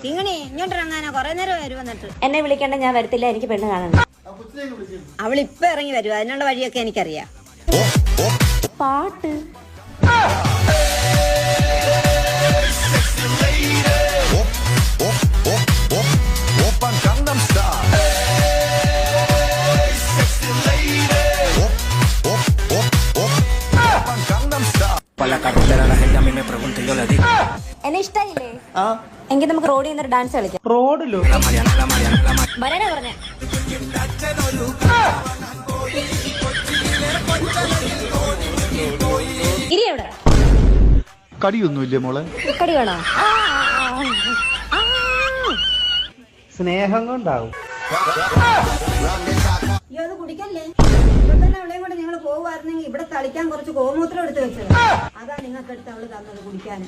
ഇങ്ങനെ ഇങ്ങോട്ടിറങ്ങാനോ കൊറേ നേരം വരും വന്നിട്ട്. എന്നെ വിളിക്കേണ്ട, ഞാൻ വരത്തില്ല, എനിക്ക് പെണ്ണ് കാണണം. അവൾ ഇപ്പൊ ഇറങ്ങി വരും, അതിനുള്ള വഴിയൊക്കെ എനിക്കറിയാം. പാട്ട് എന്നെ ഇഷ്ടായില്ലേ? എങ്കിൽ നമുക്ക് റോഡിൽ നിന്നൊരു ഡാൻസ് കളിക്കാം. റോഡിലോ? വരാനാ പറഞ്ഞ. ഇരി എവിടെ? കടിയൊന്നുമില്ലേ മോളെ? കടി വേണോ? സ്നേഹം കൊണ്ടാവും. അയ്യോ അത് കുടിക്കല്ലേ. ഇപ്പൊ തന്നെ അവളെയും കൊണ്ട് നിങ്ങൾ പോകുമായിരുന്നെങ്കിൽ ഇവിടെ തളിക്കാൻ കുറച്ച് ഗോമൂത്രം എടുത്ത് വെച്ചത്. അതാ നിങ്ങൾക്ക് എടുത്ത് അവള് തന്നത് കുടിക്കാൻ.